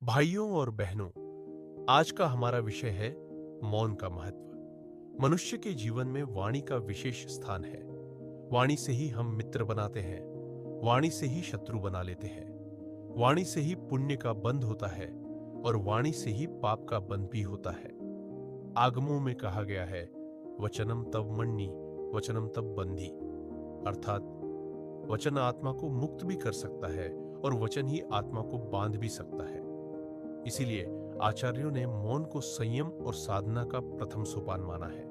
भाइयों और बहनों, आज का हमारा विषय है मौन का महत्व। मनुष्य के जीवन में वाणी का विशेष स्थान है। वाणी से ही हम मित्र बनाते हैं, वाणी से ही शत्रु बना लेते हैं, वाणी से ही पुण्य का बंध होता है और वाणी से ही पाप का बंध भी होता है। आगमों में कहा गया है, वचनम तब मणि वचनम तब बंधी, अर्थात वचन आत्मा को मुक्त भी कर सकता है और वचन ही आत्मा को बांध भी सकता है। इसीलिए आचार्यों ने मौन को संयम और साधना का प्रथम सोपान माना है।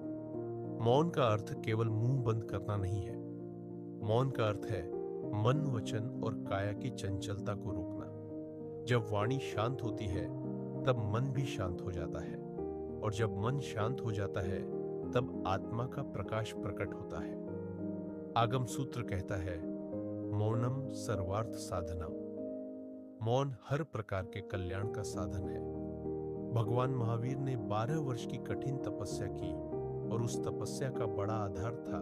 मौन का अर्थ केवल मुंह बंद करना नहीं है। मौन का अर्थ है मन, वचन और काया की चंचलता को रोकना। जब वाणी शांत होती है तब मन भी शांत हो जाता है, और जब मन शांत हो जाता है तब आत्मा का प्रकाश प्रकट होता है। आगम सूत्र कहता है, मौनम सर्वार्थ साधना। मौन हर प्रकार के कल्याण का साधन है। भगवान महावीर ने 12 वर्ष की कठिन तपस्या की और उस तपस्या का बड़ा आधार था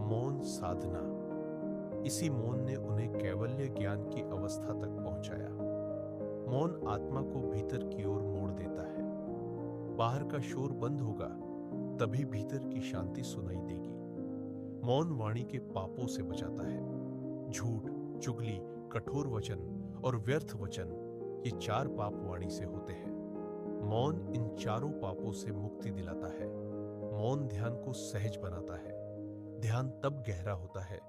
मौन साधना। इसी मौन ने उन्हें कैवल्य ज्ञान की अवस्था तक पहुंचाया। मौन आत्मा को भीतर की ओर मोड़ देता है। बाहर का शोर बंद होगा तभी भीतर की शांति सुनाई देगी। मौन वाणी के पापों से बचाता है। झूठ, चुगली, कठोर वचन और व्यर्थ वचन, ये 4 पाप वाणी से होते हैं। मौन इन चारों पापों से मुक्ति दिलाता है। मौन ध्यान को सहज बनाता है। ध्यान तब गहरा होता है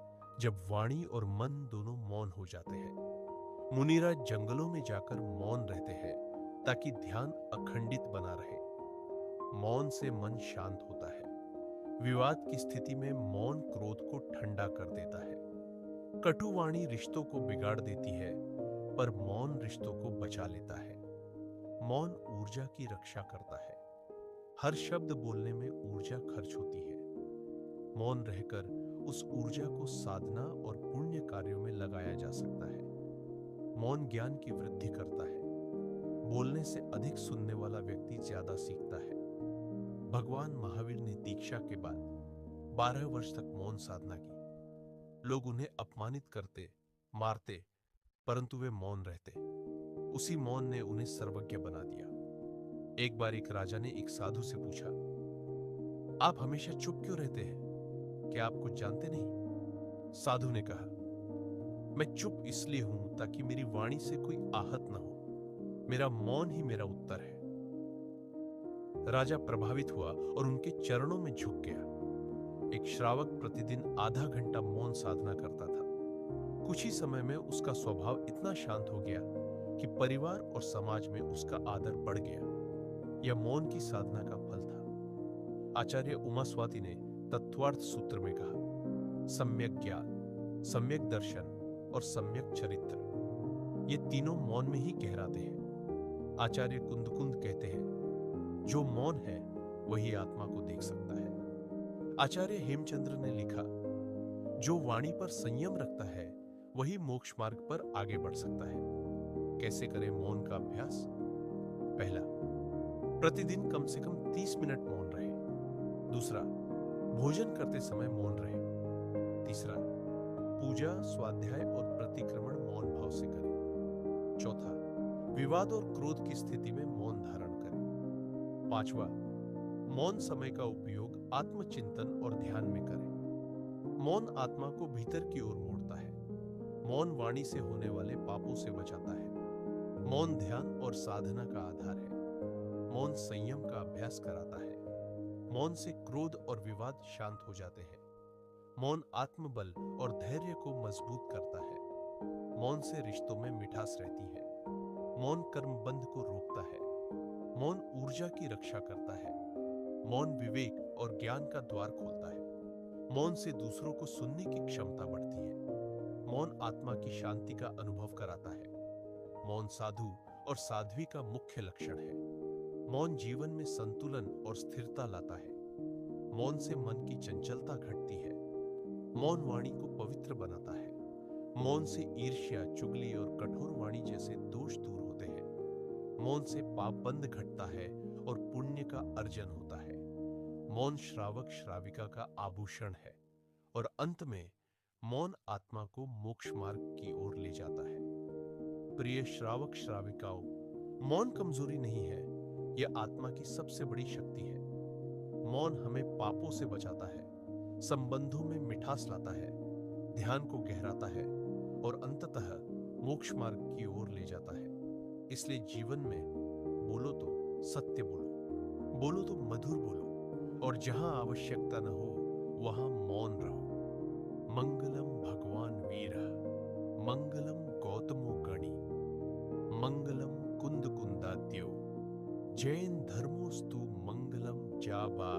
जब वाणी और मन दोनों मौन हो जाते हैं। मुनिराज जंगलों में जाकर मौन रहते हैं ताकि ध्यान अखंडित बना रहे। मौन से मन शांत होता है। विवाद की स्थिति में मौन क्रोध को ठंडा कर देता है। कटु वाणी रिश्तों को बिगाड़ देती है, पर मौन रिश्तों को बचा लेता है। मौन ऊर्जा की रक्षा करता है। हर शब्द बोलने में ऊर्जा खर्च होती है। मौन रहकर उस ऊर्जा को साधना और पुण्य कार्यों में लगाया जा सकता है। मौन ज्ञान की वृद्धि करता है। बोलने से अधिक सुनने वाला व्यक्ति ज्यादा सीखता है। भगवान महावीर ने दीक्षा के बाद 12 वर्ष तक मौन साधना की। लोग उन्हें अपमानित करते, मारते, परंतु वे मौन रहते। उसी मौन ने उन्हें सर्वज्ञ बना दिया। एक बार एक राजा ने एक साधु से पूछा, आप हमेशा चुप क्यों रहते हैं? क्या आप कुछ जानते नहीं? साधु ने कहा, मैं चुप इसलिए हूं ताकि मेरी वाणी से कोई आहत ना हो। मेरा मौन ही मेरा उत्तर है। राजा प्रभावित हुआ और उनके चरणों में झुक गया। एक श्रावक प्रतिदिन आधा घंटा मौन साधना करता था। कुछ ही समय में उसका स्वभाव इतना शांत हो गया कि परिवार और समाज में उसका आदर बढ़ गया। यह मौन की साधना का फल था। आचार्य उमास्वाति ने तत्वार्थ सूत्र में कहा, सम्यक ज्ञान, सम्यक दर्शन और सम्यक चरित्र, ये तीनों मौन में ही कहलाते हैं। आचार्य कुंदकुंद कहते हैं, जो मौन है वही आत्मा को देख सकता है। आचार्य हेमचंद्र ने लिखा, जो वाणी पर संयम रखता है वही मोक्ष मार्ग पर आगे बढ़ सकता है। कैसे करें मौन का अभ्यास? पहला, प्रतिदिन कम से कम 30 मिनट मौन रहे। दूसरा, भोजन करते समय मौन रहे। तीसरा, पूजा, स्वाध्याय और प्रतिक्रमण मौन भाव से करें। चौथा, विवाद और क्रोध की स्थिति में मौन धारण करें। पांचवा, मौन समय का उपयोग आत्मचिंतन और ध्यान में करें। मौन आत्मा को भीतर की ओर मोड़ता है। मौन वाणी से होने वाले पापों से बचाता है। मौन ध्यान और साधना का आधार है। मौन संयम का अभ्यास कराता है। मौन से क्रोध और विवाद शांत हो जाते हैं। मौन आत्मबल और धैर्य को मजबूत करता है। मौन से रिश्तों में मिठास रहती है। मौन कर्मबंध को रोकता है। मौन ऊर्जा की रक्षा करता है। मौन विवेक और ज्ञान का द्वार खोलता है। मौन से दूसरों को सुनने की क्षमता बढ़ती है। मौन आत्मा की शांति का अनुभव कराता है। मौन साधु और साध्वी का मुख्य लक्षण है। मौन जीवन में संतुलन और स्थिरता लाता है। मौन से मन की चंचलता घटती है। मौन वाणी को पवित्र बनाता है। मौन से ईर्ष्या, चुगली और कठोर वाणी जैसे दोष दूर होते हैं। मौन से पाप बंध घटता है और पुण्य का अर्जन होता है। मौन श्रावक श्राविका का आभूषण है और अंत में मौन आत्मा को मोक्ष मार्ग की ओर ले जाता है। प्रिय श्रावक श्राविकाओं, मौन कमजोरी नहीं है, यह आत्मा की सबसे बड़ी शक्ति है। मौन हमें पापों से बचाता है, संबंधों में मिठास लाता है, ध्यान को गहराता है और अंततः मोक्ष मार्ग की ओर ले जाता है। इसलिए जीवन में बोलो तो सत्य बोलो, बोलो तो मधुर बोलो, और जहां आवश्यकता न हो वहां मौन रहो। मंगलम भगवान वीर, मंगलम गौतमो गणि, मंगलम कुंद कुंदाद्यो, जैन धर्मोस्तु मंगलम जाबा